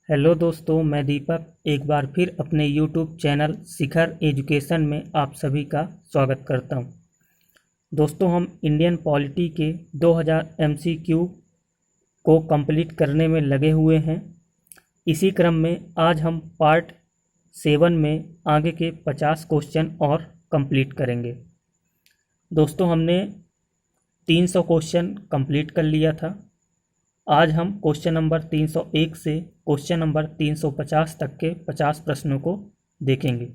Hello दोस्तों, मैं दीपक एक बार फिर अपने YouTube चैनल शिखर एजुकेशन में आप सभी का स्वागत करता हूं। दोस्तों, हम इंडियन पॉलिटी के 2000 MCQ को कंप्लीट करने में लगे हुए हैं। इसी क्रम में आज हम पार्ट 7 में आगे के 50 क्वेश्चन और कंप्लीट करेंगे। दोस्तों, हमने 300 क्वेश्चन कंप्लीट कर लिया था। आज हम क्वेश्चन नंबर 301 से क्वेश्चन नंबर 350 तक के 50 प्रश्नों को देखेंगे।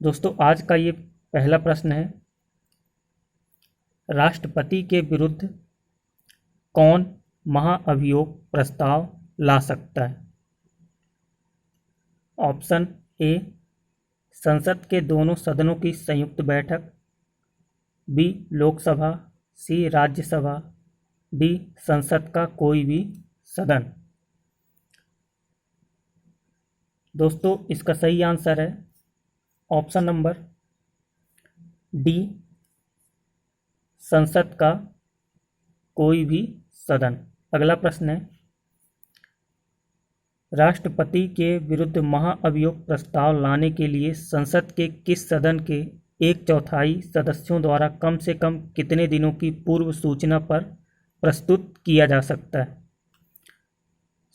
दोस्तों, आज का ये पहला प्रश्न है, राष्ट्रपति के विरुद्ध कौन महाअभियोग प्रस्ताव ला सकता है? ऑप्शन ए, संसद के दोनों सदनों की संयुक्त बैठक, बी लोकसभा, सी राज्यसभा, डी संसद का कोई भी सदन। दोस्तों, इसका सही आंसर है ऑप्शन नंबर डी, संसद का कोई भी सदन। अगला प्रश्न है, राष्ट्रपति के विरुद्ध महाअभियोग प्रस्ताव लाने के लिए संसद के किस सदन के 1/4 सदस्यों द्वारा कम से कम कितने दिनों की पूर्व सूचना पर प्रस्तुत किया जा सकता है?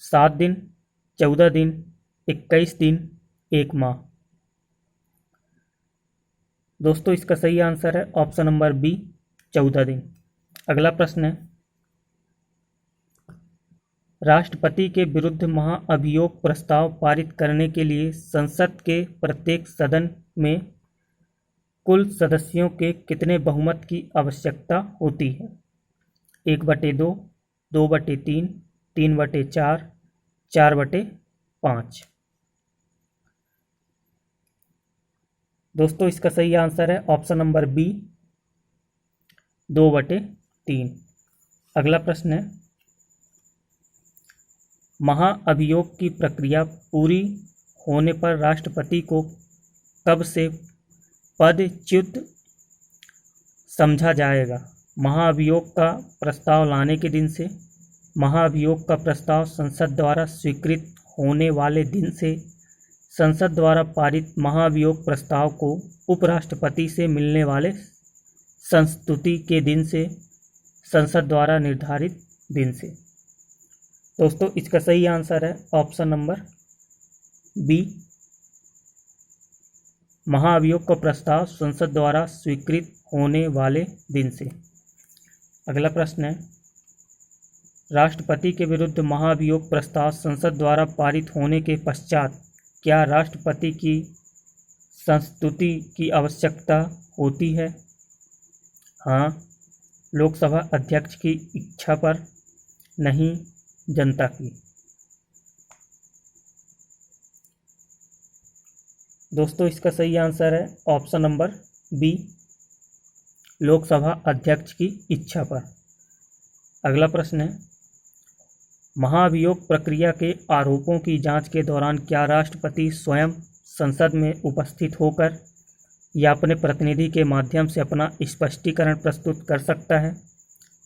7 दिन, 14 दिन, 21 दिन, 1 माह। दोस्तों, इसका सही आंसर है ऑप्शन नंबर बी, 14 दिन। अगला प्रश्न है, राष्ट्रपति के विरुद्ध महाअभियोग प्रस्ताव पारित करने के लिए संसद के प्रत्येक सदन में कुल सदस्यों के कितने बहुमत की आवश्यकता होती है? 1/2, 2/3, 3/4, 4/5। दोस्तों, इसका सही आंसर है ऑप्शन नंबर बी, 2/3। अगला प्रश्न है, महाअभियोग की प्रक्रिया पूरी होने पर राष्ट्रपति को कब से पदच्युत समझा जाएगा? महाअभियोग का प्रस्ताव लाने के दिन से, महाअभियोग का प्रस्ताव संसद द्वारा स्वीकृत होने वाले दिन से, संसद द्वारा पारित महाअभियोग प्रस्ताव को उपराष्ट्रपति से मिलने वाले संस्तुति के दिन से, संसद द्वारा निर्धारित दिन से। दोस्तों, इसका सही आंसर है ऑप्शन नंबर बी, महाअभियोग का प्रस्ताव संसद द्वारा स्वीकृत होने वाले दिन से। अगला प्रश्न है, राष्ट्रपति के विरुद्ध महाअभियोग प्रस्ताव संसद द्वारा पारित होने के पश्चात क्या राष्ट्रपति की संस्तुति की आवश्यकता होती है? हाँ, लोकसभा अध्यक्ष की इच्छा पर, नहीं जनता की। दोस्तों, इसका सही आंसर है ऑप्शन नंबर बी, लोकसभा अध्यक्ष की इच्छा पर। अगला प्रश्न है, महाअभियोग प्रक्रिया के आरोपों की जांच के दौरान क्या राष्ट्रपति स्वयं संसद में उपस्थित होकर या अपने प्रतिनिधि के माध्यम से अपना स्पष्टीकरण प्रस्तुत कर सकता है?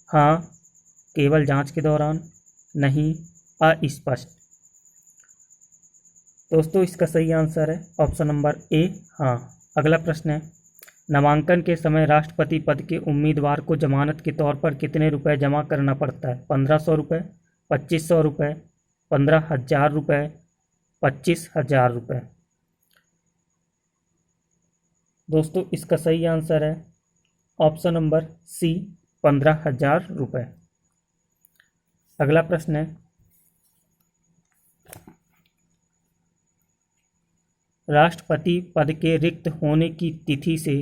हाँ, केवल जांच के दौरान, नहीं अस्पष्ट। दोस्तों, इसका सही आंसर है ऑप्शन नंबर ए, हाँ। अगला प्रश्न है, नामांकन के समय राष्ट्रपति पद के उम्मीदवार को जमानत के तौर पर कितने रुपए जमा करना पड़ता है? 1500 रुपये, 2500 रुपये, 15,000 रुपये, 25,000 रुपये। दोस्तों, इसका सही आंसर है ऑप्शन नंबर सी, 15,000 रुपये। अगला प्रश्न है, राष्ट्रपति पद के रिक्त होने की तिथि से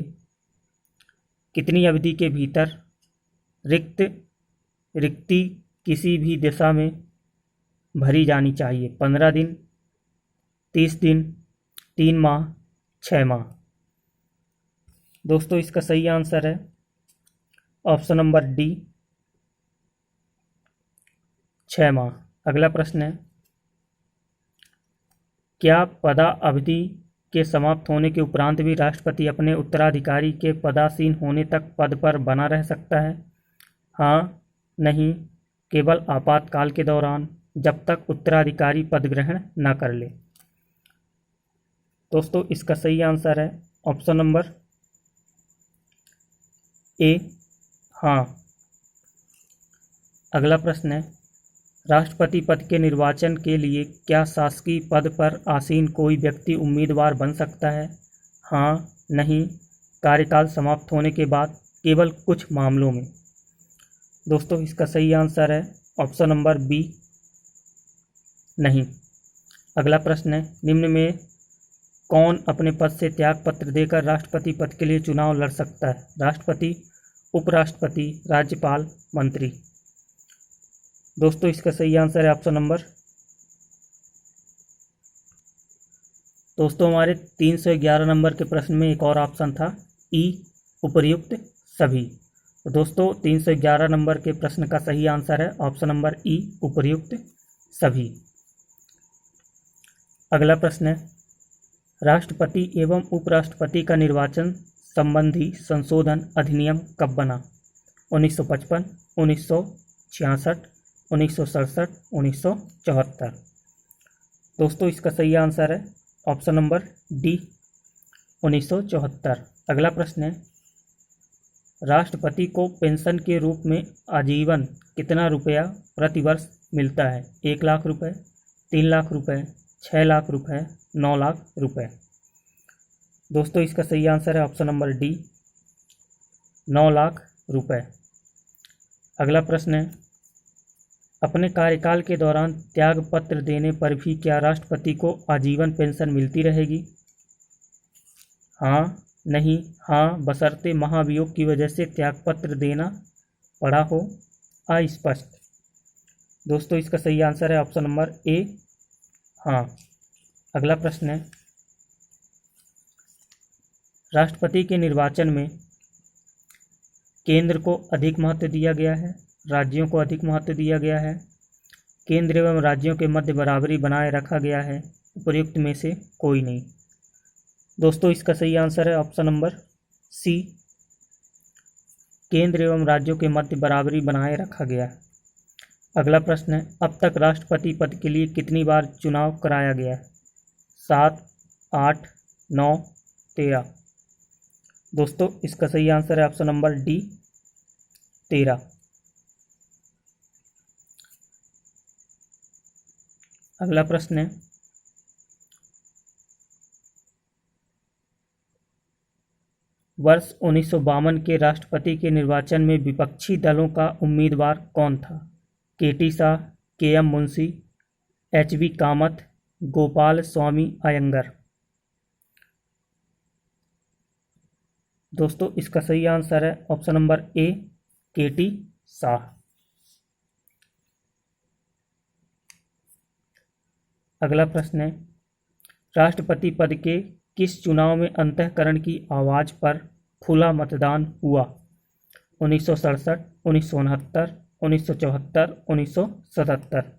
कितनी अवधि के भीतर रिक्ति किसी भी दिशा में भरी जानी चाहिए? 15 दिन, 30 दिन, 3 माह, 6 माह। दोस्तों, इसका सही आंसर है ऑप्शन नंबर डी, 6 माह। अगला प्रश्न है, क्या पदावधि के समाप्त होने के उपरांत भी राष्ट्रपति अपने उत्तराधिकारी के पदासीन होने तक पद पर बना रह सकता है? हाँ, नहीं, केवल आपातकाल के दौरान, जब तक उत्तराधिकारी पद ग्रहण न कर ले। दोस्तों इसका सही आंसर है ऑप्शन नंबर ए, हाँ। अगला प्रश्न है, राष्ट्रपति पद के निर्वाचन के लिए क्या शासकीय पद पर आसीन कोई व्यक्ति उम्मीदवार बन सकता है? हाँ, नहीं, कार्यकाल समाप्त होने के बाद, केवल कुछ मामलों में। दोस्तों इसका सही आंसर है ऑप्शन नंबर बी, नहीं। अगला प्रश्न है, निम्न में कौन अपने पद से त्यागपत्र देकर राष्ट्रपति पद के लिए चुनाव लड़ सकता है? राष्ट्रपति, उपराष्ट्रपति, राज्यपाल, मंत्री। दोस्तों इसका सही आंसर है ऑप्शन नंबर, दोस्तों हमारे 311 नंबर के प्रश्न में एक और ऑप्शन था ई, उपर्युक्त सभी। तो दोस्तों 311 नंबर के प्रश्न का सही आंसर है ऑप्शन नंबर ई, उपर्युक्त सभी। अगला प्रश्न है, राष्ट्रपति एवं उपराष्ट्रपति का निर्वाचन संबंधी संशोधन अधिनियम कब बना? 1955, 1966, 1967, 1974। दोस्तों इसका सही आंसर है ऑप्शन नंबर डी, 1974। अगला प्रश्न है, राष्ट्रपति को पेंशन के रूप में आजीवन कितना रुपया प्रतिवर्ष मिलता है? 1 लाख रुपए, 3 लाख रुपए, 6 लाख रुपए, 9 लाख रुपए। दोस्तों इसका सही आंसर है ऑप्शन नंबर डी, 9 लाख रुपए। अगला प्रश्न है, अपने कार्यकाल के दौरान त्यागपत्र देने पर भी क्या राष्ट्रपति को आजीवन पेंशन मिलती रहेगी? हाँ, नहीं, हाँ, बशर्ते महाभियोग की वजह से त्यागपत्र देना पड़ा हो, अस्पष्ट। दोस्तों इसका सही आंसर है ऑप्शन नंबर ए, हाँ। अगला प्रश्न है, राष्ट्रपति के निर्वाचन में केंद्र को अधिक महत्व दिया गया है, राज्यों को अधिक महत्व दिया गया है, केंद्र एवं राज्यों के मध्य बराबरी बनाए रखा गया है, उपयुक्त में से कोई नहीं। दोस्तों इसका सही आंसर है ऑप्शन नंबर सी, केंद्र एवं राज्यों के मध्य बराबरी बनाए रखा गया है। अगला प्रश्न है, अब तक राष्ट्रपति पद के लिए कितनी बार चुनाव कराया गया है? 7, 8, 9, 13। दोस्तों इसका सही आंसर है ऑप्शन नंबर डी, 13। अगला प्रश्न है, वर्ष 1952 के राष्ट्रपति के निर्वाचन में विपक्षी दलों का उम्मीदवार कौन था? केटी शाह, केएम मुंशी, एचवी कामत, गोपाल स्वामी अयंगर। दोस्तों इसका सही आंसर है ऑप्शन नंबर ए, केटी शाह। अगला प्रश्न है, राष्ट्रपति पद के किस चुनाव में अंतःकरण की आवाज़ पर खुला मतदान हुआ? 1967, 1969, 1974, 1977।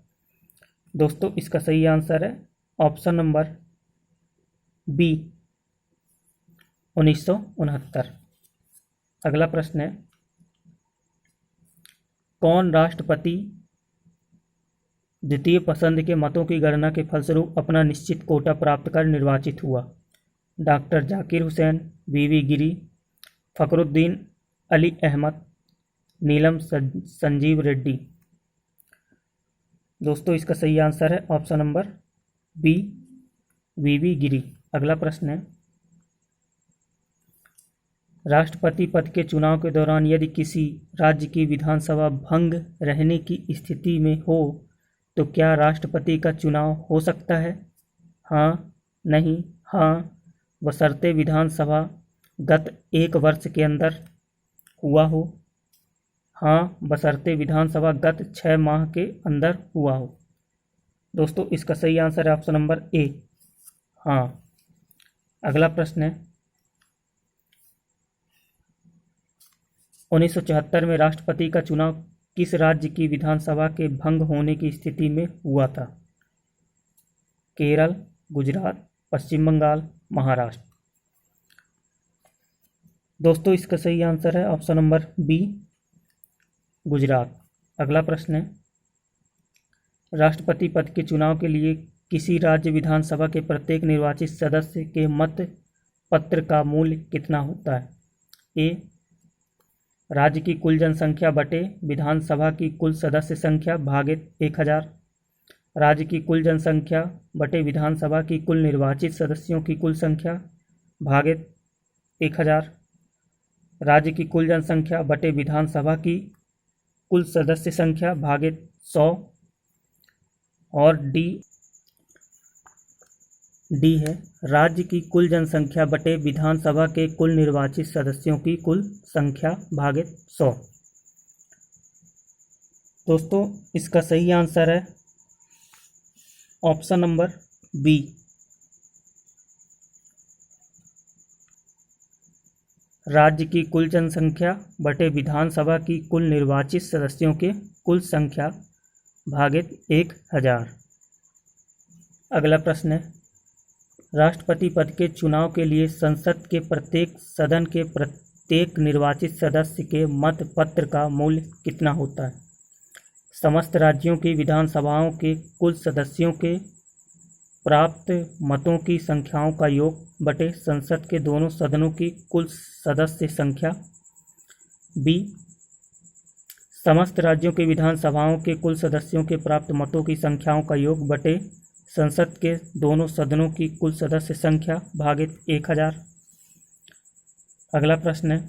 दोस्तों इसका सही आंसर है ऑप्शन नंबर बी, 1969। अगला प्रश्न है, कौन राष्ट्रपति द्वितीय पसंद के मतों की गणना के फलस्वरूप अपना निश्चित कोटा प्राप्त कर निर्वाचित हुआ? डॉक्टर जाकिर हुसैन, वीवी गिरी, फखरुद्दीन अली अहमद, नीलम संजीव रेड्डी। दोस्तों इसका सही आंसर है ऑप्शन नंबर बी, वीवी गिरी। अगला प्रश्न है, राष्ट्रपति पद के चुनाव के दौरान यदि किसी राज्य की विधानसभा भंग रहने की स्थिति में हो तो क्या राष्ट्रपति का चुनाव हो सकता है? हाँ, नहीं, हाँ, बशर्ते विधानसभा गत 1 वर्ष के अंदर हुआ हो। हाँ, बशर्ते विधानसभा गत 6 माह के अंदर हुआ हो। दोस्तों इसका सही आंसर है ऑप्शन नंबर ए, हाँ। अगला प्रश्न है, 1974 में राष्ट्रपति का चुनाव किस राज्य की विधानसभा के भंग होने की स्थिति में हुआ था? केरल, गुजरात, पश्चिम बंगाल, महाराष्ट्र। दोस्तों इसका सही आंसर है ऑप्शन नंबर बी, गुजरात। अगला प्रश्न है, राष्ट्रपति पद के चुनाव के लिए किसी राज्य विधानसभा के प्रत्येक निर्वाचित सदस्य के मत पत्र का मूल्य कितना होता है? ए, राज्य की कुल जनसंख्या बटे विधानसभा की कुल सदस्य संख्या भागित 1000। राज्य की कुल जनसंख्या बटे विधानसभा की कुल निर्वाचित सदस्यों की कुल संख्या भागित 1000। राज्य की कुल जनसंख्या बटे विधानसभा की कुल सदस्य संख्या भागित 100। और डी है राज्य की कुल जनसंख्या बटे विधानसभा के कुल निर्वाचित सदस्यों की कुल संख्या भागित 100। दोस्तों इसका सही आंसर है ऑप्शन नंबर बी। राज्य की कुल जनसंख्या बटे विधानसभा की कुल निर्वाचित सदस्यों के कुल संख्या भागित 1000। अगला प्रश्न है, राष्ट्रपति पद के चुनाव के लिए संसद के प्रत्येक सदन के प्रत्येक निर्वाचित सदस्य के मत पत्र का मूल्य कितना होता है? समस्त राज्यों की विधानसभाओं के कुल सदस्यों के प्राप्त मतों की संख्याओं का योग बटे संसद के दोनों सदनों की कुल सदस्य संख्या। बी, समस्त राज्यों की विधानसभाओं के कुल सदस्यों के प्राप्त मतों की संख्याओं का योग बटे संसद के दोनों सदनों की कुल सदस्य संख्या भागित 1000। अगला प्रश्न है,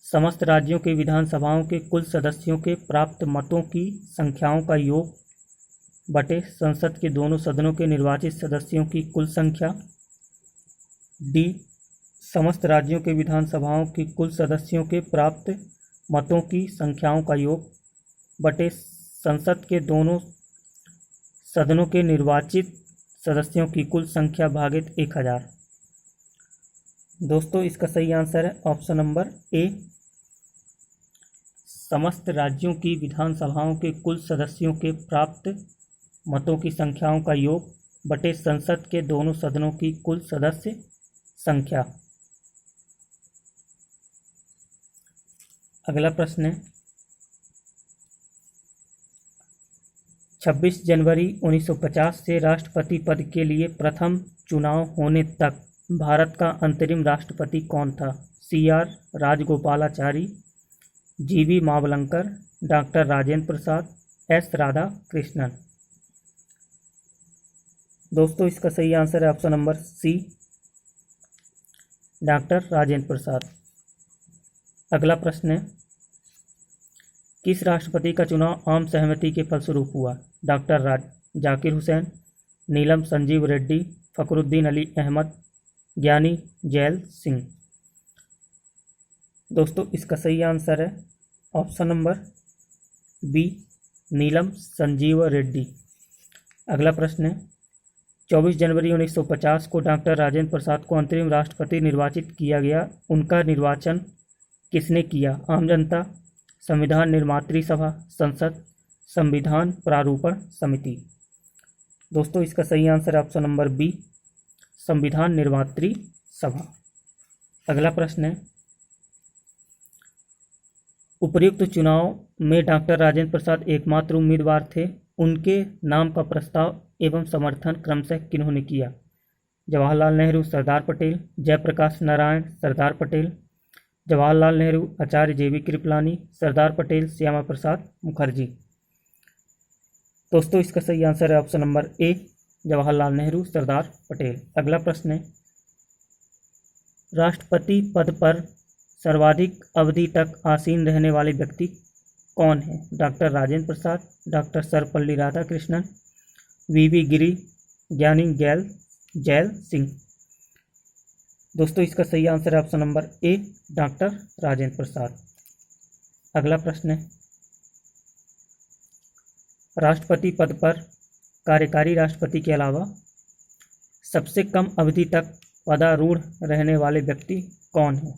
समस्त राज्यों की विधानसभाओं के कुल सदस्यों के प्राप्त मतों की संख्याओं का योग बटे संसद के दोनों सदनों के निर्वाचित सदस्यों की कुल संख्या। डी, समस्त राज्यों के विधानसभाओं की कुल सदस्यों के प्राप्त मतों की संख्याओं का योग बटे संसद के दोनों सदनों के निर्वाचित सदस्यों की कुल संख्या भागित 1000। दोस्तों इसका सही आंसर है ऑप्शन नंबर ए, समस्त राज्यों की विधानसभाओं के कुल सदस्यों के प्राप्त मतों की संख्याओं का योग बटे संसद के दोनों सदनों की कुल सदस्य संख्या। अगला प्रश्न है, 26 जनवरी 1950 से राष्ट्रपति पद के लिए प्रथम चुनाव होने तक भारत का अंतरिम राष्ट्रपति कौन था? CR Rajagopalachari, GV Mavalankar, doctor Rajendra Prasad, S Radhakrishnan. दोस्तों इसका सही आंसर है option number C, doctor Rajendra Prasad. अगला प्रश्न है, किस राष्ट्रपति का चुनाव आम सहमति के फलस्वरूप हुआ? डॉक्टर जाकिर हुसैन, नीलम संजीव रेड्डी, फखरुद्दीन अली अहमद, ज्ञानी जैल सिंह। दोस्तों इसका सही आंसर है ऑप्शन नंबर बी, नीलम संजीव रेड्डी। अगला प्रश्न है, 24 जनवरी 1950 को डॉक्टर राजेंद्र प्रसाद को अंतरिम राष्ट्रपति निर्वाचित किया गया। उनका निर्वाचन किसने किया? आम जनता, संविधान निर्मात्री सभा, संसद, संविधान प्रारूपण समिति। दोस्तों इसका सही आंसर है ऑप्शन नंबर बी, संविधान निर्मात्री सभा। अगला प्रश्न है, उपर्युक्त चुनाव में डॉक्टर राजेंद्र प्रसाद एकमात्र उम्मीदवार थे। उनके नाम का प्रस्ताव एवं समर्थन क्रमशः किन्होंने किया? जवाहरलाल नेहरू, सरदार पटेल, जयप्रकाश नारायण, सरदार पटेल, जवाहरलाल नेहरू, आचार्य JV कृपलानी, सरदार पटेल, श्यामा प्रसाद मुखर्जी। दोस्तों इसका सही आंसर है option number A, Jawaharlal Nehru, Sardar Patel. अगला प्रश्न है, राष्ट्रपति पद पर सर्वाधिक अवधि तक आसीन रहने वाले व्यक्ति कौन है? Doctor Rajendra Prasad, doctor Sarvepalli Radhakrishnan, VV Giri, Giani Zail Singh. दोस्तों इसका सही आंसर है option number A, doctor Rajendra Prasad. अगला प्रश्न है, राष्ट्रपति पद पर कार्यकारी राष्ट्रपति के अलावा सबसे कम अवधि तक पदारूढ़ रहने वाले व्यक्ति कौन है?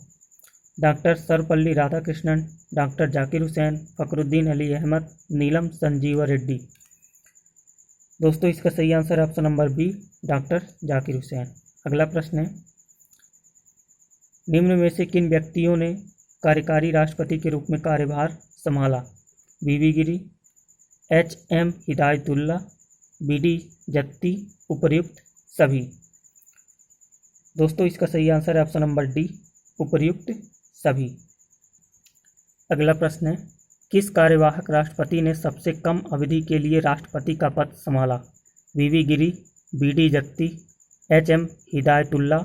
Doctor Sarvepalli Radhakrishnan, doctor Zakir Hussain, Fakhruddin Ali Ahmed, Neelam Sanjiva Reddy. दोस्तों इसका सही आंसर है option number B, doctor Zakir Hussain. अगला प्रश्न है, निम्न में से किन व्यक्तियों ने कार्यकारी राष्ट्रपति के रूप में कार्यभार संभाला? VV गिरी, एच.एम. हिदायतुल्ला, बी.डी. जत्ती, उपर्युक्त सभी। दोस्तों इसका सही आंसर है ऑप्शन नंबर डी, उपर्युक्त सभी। अगला प्रश्न है, किस कार्यवाहक राष्ट्रपति ने सबसे कम अवधि के लिए राष्ट्रपति का पद संभाला? V V. Giri, B D. Jatti, H M. Hidayatullah,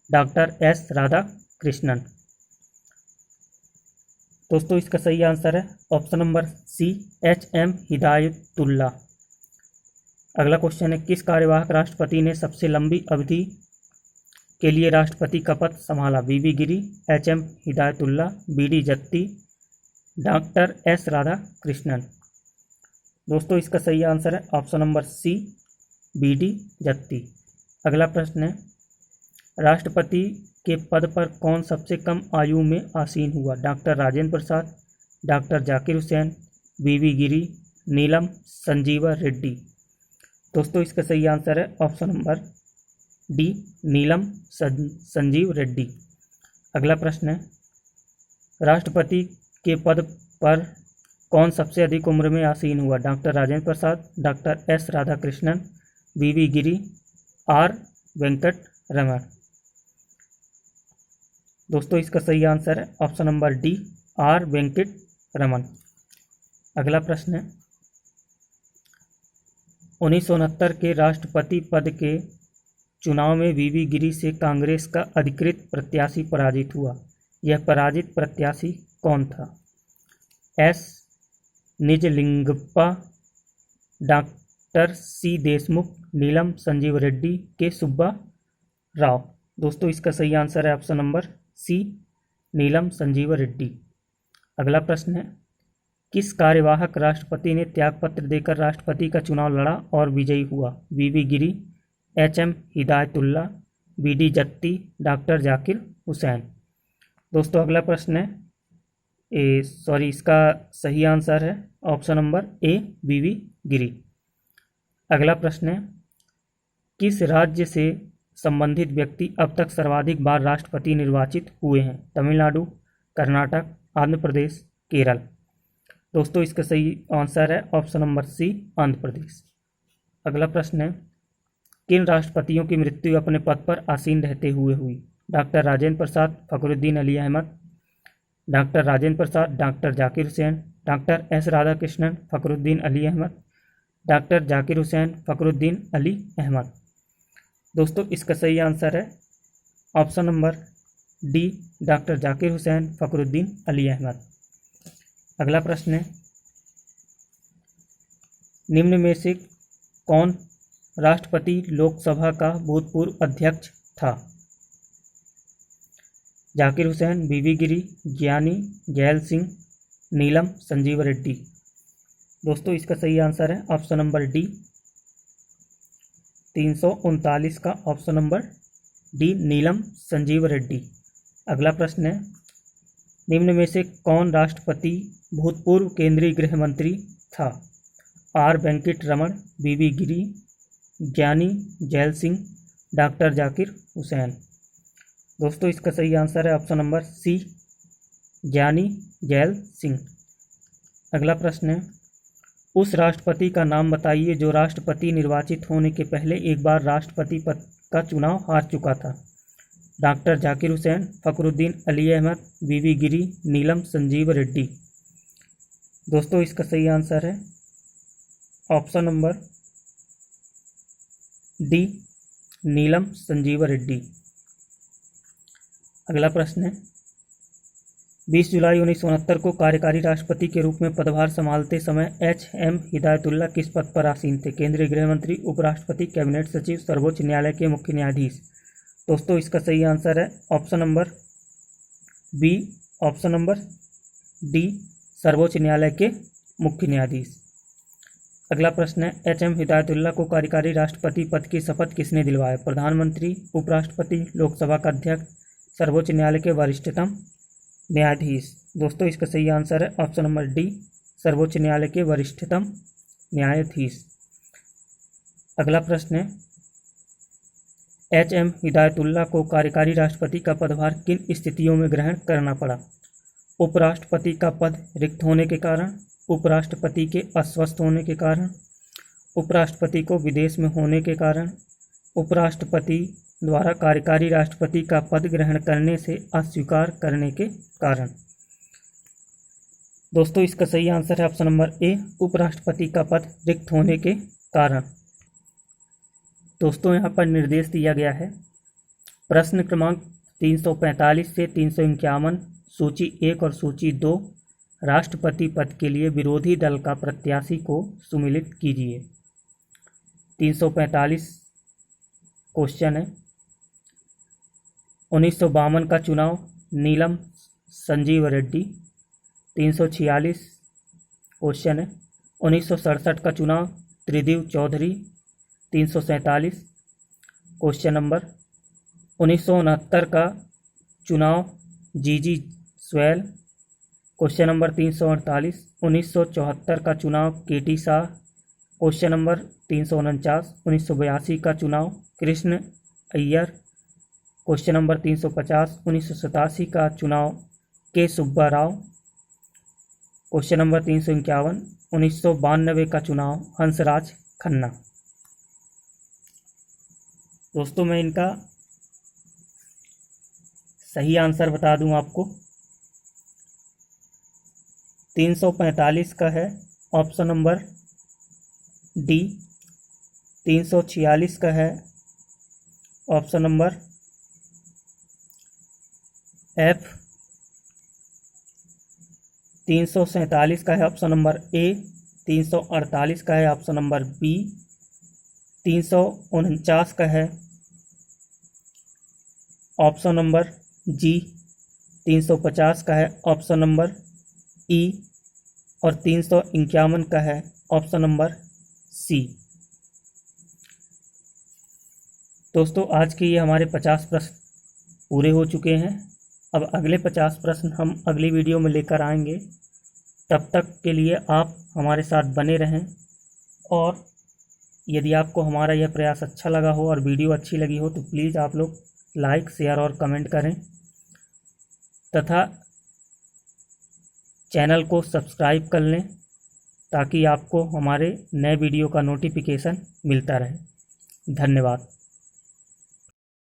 doctor S. Radhakrishnan. दोस्तों इसका सही आंसर है option number C, H M. Hidayatullah. अगला क्वेश्चन है, किस कार्यवाहक राष्ट्रपति ने सबसे लंबी अवधि के लिए राष्ट्रपति का पद संभाला? V V. Giri, H M. Hidayatullah, B D. Jatti, doctor S. Radhakrishnan. दोस्तों इसका सही आंसर है option number C, B D. Jatti. अगला प्रश्न है, राष्ट्रपति के पद पर कौन सबसे कम आयु में आसीन हुआ? Doctor Rajendra Prasad, doctor Zakir Hussain, V.V.. Giri, Neelam Sanjiva Reddy. दोस्तों इसका सही आंसर है option number D, Neelam Sanjiva Reddy. अगला प्रश्न है, राष्ट्रपति के पद पर कौन सबसे अधिक उम्र में आसीन हुआ? Doctor Rajendra Prasad, doctor S. Radhakrishnan, V V. Giri, R. Venkat Raman. दोस्तों इसका सही आंसर है option number D, R. Venkat Raman. अगला प्रश्न है, 1969 के राष्ट्रपति पद के चुनाव में वी.वी. गिरी से कांग्रेस का अधिकृत प्रत्याशी पराजित हुआ। यह पराजित प्रत्याशी कौन था? S. Nijalingappa, doctor C. Deshmukh, Neelam Sanjiva Reddy, K. Subba Rao. दोस्तों इसका सही आंसर है option number C, Neelam Sanjiva Reddy. अगला प्रश्न है, किस कार्यवाहक राष्ट्रपति ने त्यागपत्र देकर राष्ट्रपति का चुनाव लड़ा और विजयी हुआ? V V. Giri, H M. Hidayatullah, B D. Jatti, doctor Zakir Hussain. दोस्तों अगला प्रश्न है, इसका सही आंसर है option number A, V V. Giri. अगला प्रश्न है, किस राज्य से संबंधित व्यक्ति अब तक सर्वाधिक बार राष्ट्रपति निर्वाचित हुए हैं? तमिलनाडु, कर्नाटक, आंध्र प्रदेश, केरल। दोस्तों इसका सही आंसर है ऑप्शन नंबर सी, आंध्र प्रदेश। अगला प्रश्न है, किन राष्ट्रपतियों की मृत्यु अपने पद पर आसीन रहते हुए हुई? Doctor Rajendra Prasad, Fakhruddin Ali Ahmed, doctor Rajendra Prasad, doctor Zakir Hussain, doctor S. Radhakrishnan, Fakhruddin Ali Ahmed, doctor Zakir Hussain, Fakhruddin Ali Ahmed. दोस्तों इसका सही आंसर है option number D, doctor Zakir Hussain, Fakhruddin Ali Ahmed. अगला प्रश्न है, निम्न में से कौन राष्ट्रपति लोकसभा का भूतपूर्व अध्यक्ष था? जाकिर हुसैन, वी.वी. गिरी, ज्ञानी जैल सिंह, नीलम संजीव रेड्डी। दोस्तों इसका सही आंसर है ऑप्शन नंबर डी, 339 का option number D, Neelam Sanjiva Reddy. अगला प्रश्न है, निम्न में से कौन राष्ट्रपति भूतपूर्व केंद्रीय गृह मंत्री था? R. Venkat Raman, V V. Giri, Giani Zail Singh, doctor Zakir Hussain. दोस्तों इसका सही आंसर है ऑप्शन नंबर सी, ज्ञानी जैल सिंह। अगला प्रश्न है, उस राष्ट्रपति का नाम बताइए जो राष्ट्रपति निर्वाचित होने के पहले एक बार राष्ट्रपति पद का चुनाव हार चुका था। Doctor Zakir Hussain, Fakhruddin Ali Ahmed, V V. गिरी, नीलम संजीव रेड्डी। दोस्तों इसका सही आंसर है option number D, Neelam Sanjiva Reddy. अगला प्रश्न है, 20 जुलाई 1969 को कार्यकारी राष्ट्रपति के रूप में पदभार संभालते समय एच.एम. हिदायतुल्ला किस पद पर आसीन थे? केंद्रीय गृह मंत्री, उपराष्ट्रपति, कैबिनेट सचिव, सर्वोच्च न्यायालय के मुख्य न्यायाधीश। दोस्तों इसका सही आंसर है option number B, option number D, सर्वोच्च न्यायालय के मुख्य न्यायाधीश। अगला प्रश्न है, एच.एम. हिदायतुल्ला को कार्यकारी राष्ट्रपति पद की शपथ किसने दिलवाया? प्रधानमंत्री, उपराष्ट्रपति, लोकसभा का अध्यक्ष, सर्वोच्च न्यायालय के वरिष्ठतम न्यायाधीश। दोस्तों इसका सही आंसर है ऑप्शन नंबर डी, सर्वोच्च न्यायालय के वरिष्ठतम न्यायाधीश। अगला प्रश्न है, एच.एम. हिदायतुल्ला को कार्यकारी राष्ट्रपति का पदभार किन स्थितियों में ग्रहण करना पड़ा? उपराष्ट्रपति का पद रिक्त होने के कारण, उपराष्ट्रपति के अस्वस्थ होने के कारण, उपराष्ट्रपति को विदेश में होने के कारण, उपराष्ट्रपति द्वारा कार्यकारी राष्ट्रपति का पद ग्रहण करने से अस्वीकार करने के कारण। दोस्तों इसका सही आंसर है ऑप्शन नंबर ए, उपराष्ट्रपति का पद रिक्त होने के कारण। दोस्तों यहाँ पर निर्देश दिया गया है, प्रश्न क्रमांक 345 से 351 सूची 1 और सूची 2 राष्ट्रपति पद के लिए विरोधी दल का प्रत्याशी को सुमेलित कीजिए। 345 क्वेश्चन है, 1952 का चुनाव नीलम संजीव रेड्डी। 346 क्वेश्चन है, 1967 का चुनाव त्रिदिव चौधरी। 347 क्वेश्चन नंबर, 1969 का चुनाव जीजी स्वैल। क्वेश्चन नंबर 348, 1974 का चुनाव केटी शाह। क्वेश्चन नंबर 349, 1982 का चुनाव कृष्ण अय्यर। क्वेश्चन नंबर 350, 1987 का चुनाव के सुब्बा राव। क्वेश्चन नंबर 351, 1992 का चुनाव हंसराज खन्ना। दोस्तों मैं इनका सही आंसर बता दूं आपको। 345 का है ऑप्शन नंबर डी। 346 का है ऑप्शन नंबर एफ। 347 का है ऑप्शन नंबर ए। 348 का है ऑप्शन नंबर बी। 349 का है ऑप्शन नंबर जी। 350 का है ऑप्शन नंबर ई और 351 का है ऑप्शन नंबर सी। दोस्तों आज के ये हमारे 50 प्रश्न पूरे हो चुके हैं। अब अगले 50 प्रश्न हम अगली वीडियो में लेकर आएंगे। तब तक के लिए आप हमारे साथ बने रहें, और यदि आपको हमारा यह प्रयास अच्छा लगा हो और वीडियो अच्छी लगी हो तो प्लीज़ आप लोग लाइक, शेयर और कमेंट करें तथा चैनल को सब्सक्राइब कर लें ताकि आपको हमारे नए वीडियो का नोटिफिकेशन मिलता रहे। धन्यवाद।